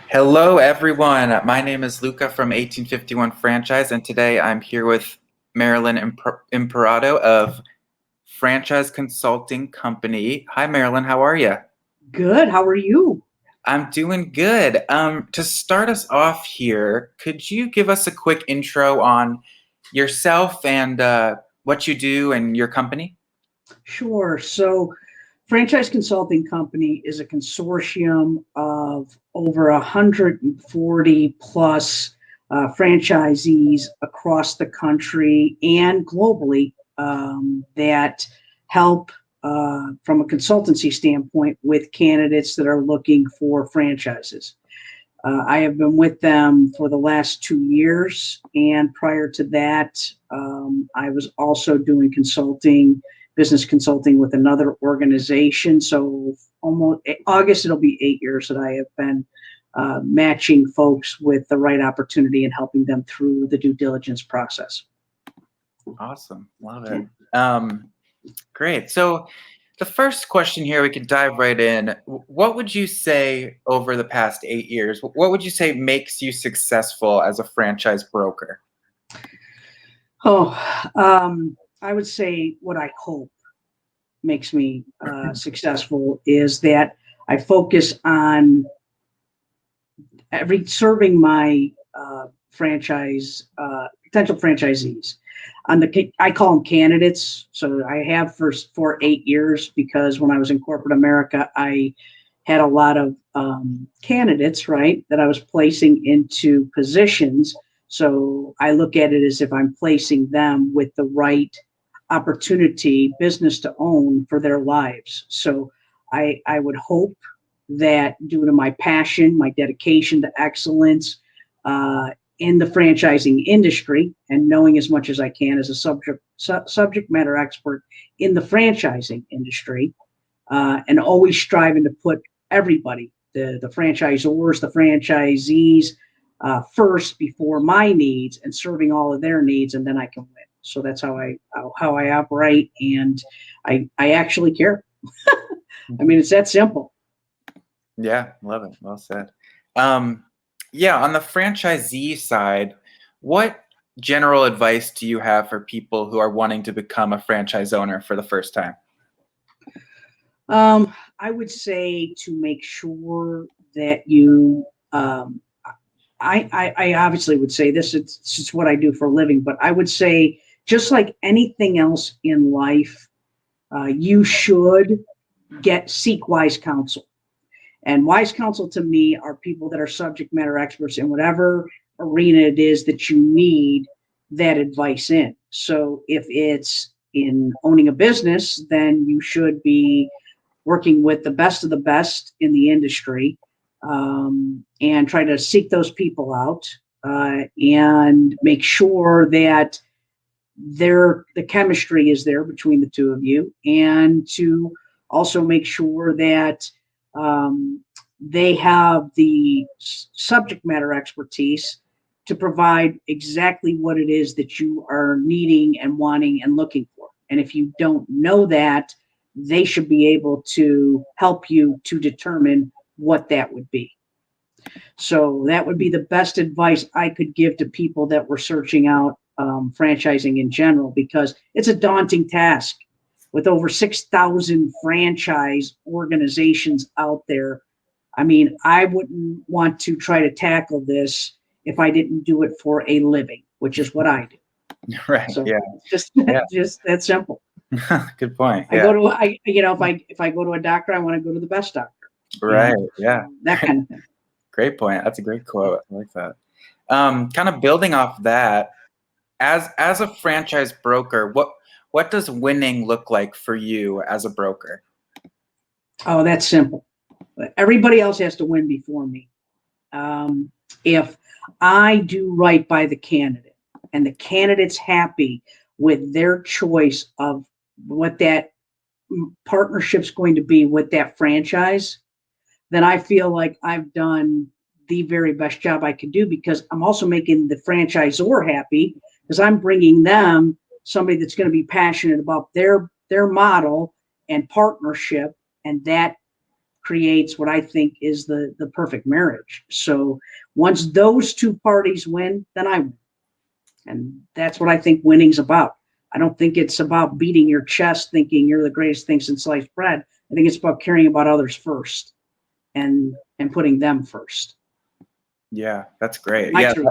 Hello, everyone. My name is Luca from 1851 Franchise, and today I'm here with Marilyn Imparato of Franchise Consulting Company. Hi, Marilyn. How are you? Good. How are you? I'm doing good. To start us off here, could you give us a quick intro on yourself and what you do and your company? Sure. So, Franchise Consulting Company is a consortium of over 140 plus franchisees across the country and globally that help from a consultancy standpoint with candidates that are looking for franchises. I have been with them for the last 2 years, and prior to that, I was also doing business consulting with another organization. So almost August, it'll be 8 years that I have been matching folks with the right opportunity and helping them through the due diligence process. Awesome. Love it. Great. So the first question here, we could dive right in. What would you say over the past 8 years? What would you say makes you successful as a franchise broker? Oh, I would say what I hope makes me successful is that I focus on serving my potential franchisees. I call them candidates. So I have for 8 years because when I was in corporate America, I had a lot of candidates, right, that I was placing into positions. So I look at it as if I'm placing them with the right opportunity, business to own for their lives. So I would hope that due to my passion, my dedication to excellence in the franchising industry, and knowing as much as I can as a subject matter expert in the franchising industry, and always striving to put everybody, the franchisors, the franchisees, first before my needs, and serving all of their needs, and then I can win. So that's how I operate, and I actually care. I mean, it's that simple. Yeah, love it. Well said. Yeah, on the franchisee side, what general advice do you have for people who are wanting to become a franchise owner for the first time? I would say to make sure that you, I obviously would say this, it's what I do for a living, but I would say just like anything else in life, you should seek wise counsel. And wise counsel to me are people that are subject matter experts in whatever arena it is that you need that advice in. So if it's in owning a business, then you should be working with the best of the best in the industry, and try to seek those people out and make sure that the chemistry is there between the two of you, and to also make sure that they have the subject matter expertise to provide exactly what it is that you are needing and wanting and looking for. And if you don't know that, they should be able to help you to determine what that would be. So that would be the best advice I could give to people that were searching out franchising in general, because it's a daunting task with over 6,000 franchise organizations out there. I mean, I wouldn't want to try to tackle this if I didn't do it for a living, which is what I do. Right. So Yeah. just Yeah. just that simple. Good point. I Yeah. go to if I go to a doctor, I want to go to the best doctor. Right. Yeah. So that kind of thing. Great point. That's a great quote. I like that. Kind of building off that, as a franchise broker, what does winning look like for you as a broker? Oh, that's simple. Everybody else has to win before me. If I do right by the candidate and the candidate's happy with their choice of what that partnership's going to be with that franchise, then I feel like I've done the very best job I could do, because I'm also making the franchisor happy, because I'm bringing them somebody that's going to be passionate about their model and partnership, and that creates what I think is the perfect marriage. So once those two parties win, then I win. And that's what I think winning's about. I don't think it's about beating your chest thinking you're the greatest thing since sliced bread. I think it's about caring about others first and putting them first. Yeah, that's great. My Yeah, truth.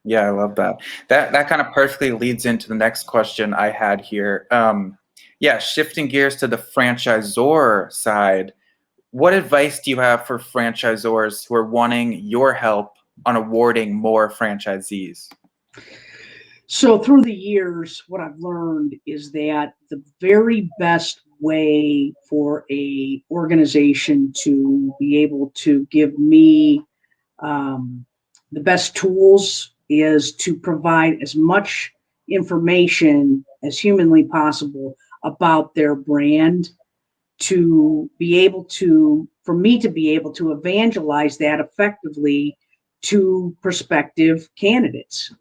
yeah, I love that. That kind of perfectly leads into the next question I had here. Yeah, shifting gears to the franchisor side, what advice do you have for franchisors who are wanting your help on awarding more franchisees? So through the years, what I've learned is that the very best way for a organization to be able to give me um, the best tools is to provide as much information as humanly possible about their brand, to be able to, for me to be able to evangelize that effectively to prospective candidates.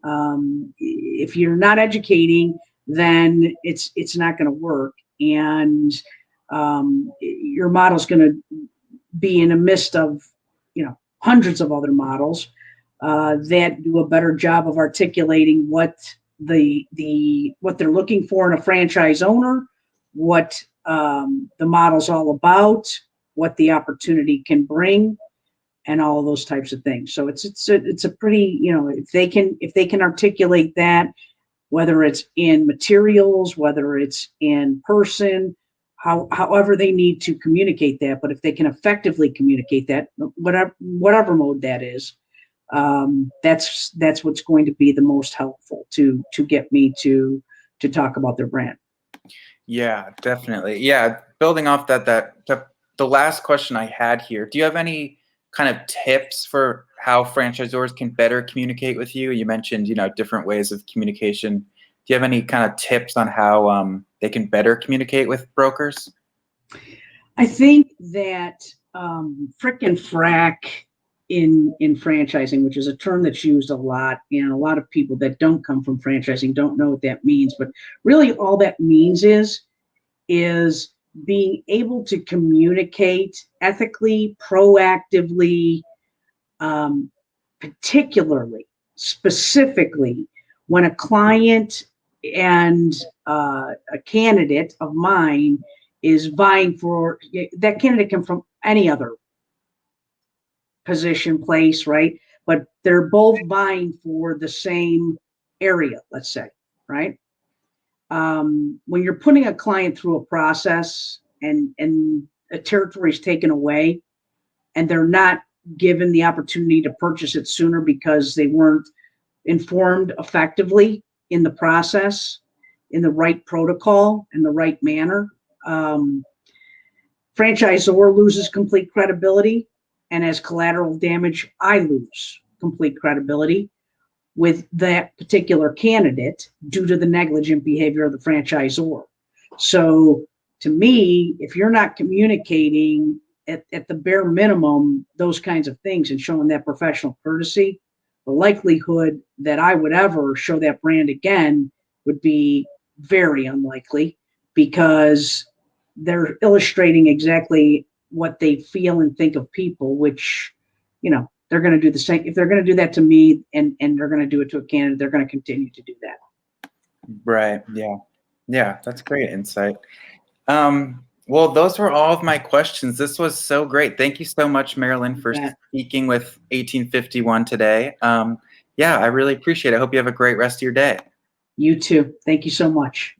If you're not educating, then it's not going to work, and your model's going to be in a midst of hundreds of other models that do a better job of articulating what what they're looking for in a franchise owner, what the model's all about, what the opportunity can bring, and all of those types of things. So it's a pretty, if they can articulate that, whether it's in materials, whether it's in person, however they need to communicate that. But if they can effectively communicate that, whatever mode that is, that's what's going to be the most helpful to get me to talk about their brand. Yeah, definitely. Yeah, building off the last question I had here, do you have any kind of tips for how franchisors can better communicate with you? You mentioned, different ways of communication. Do you have any kind of tips on how they can better communicate with brokers? I think that frick and frack in franchising, which is a term that's used a lot, and a lot of people that don't come from franchising don't know what that means. But really, all that means is being able to communicate ethically, proactively, particularly, specifically, when a client and a candidate of mine is vying for, that candidate can from any other position, place, right? But they're both vying for the same area, let's say, right? When you're putting a client through a process and a territory is taken away and they're not given the opportunity to purchase it sooner because they weren't informed effectively in the process, in the right protocol, in the right manner, franchisor loses complete credibility, and as collateral damage, I lose complete credibility with that particular candidate due to the negligent behavior of the franchisor. So to me, if you're not communicating at the bare minimum those kinds of things and showing that professional courtesy, the likelihood that I would ever show that brand again would be very unlikely, because they're illustrating exactly what they feel and think of people, which, they're going to do the same. If they're going to do that to me and they're going to do it to a candidate, they're going to continue to do that. Right. Yeah. Yeah, that's great insight. Well, those were all of my questions. This was so great. Thank you so much, Marilyn, for speaking with 1851 today. Yeah, I really appreciate it. I hope you have a great rest of your day. You too. Thank you so much.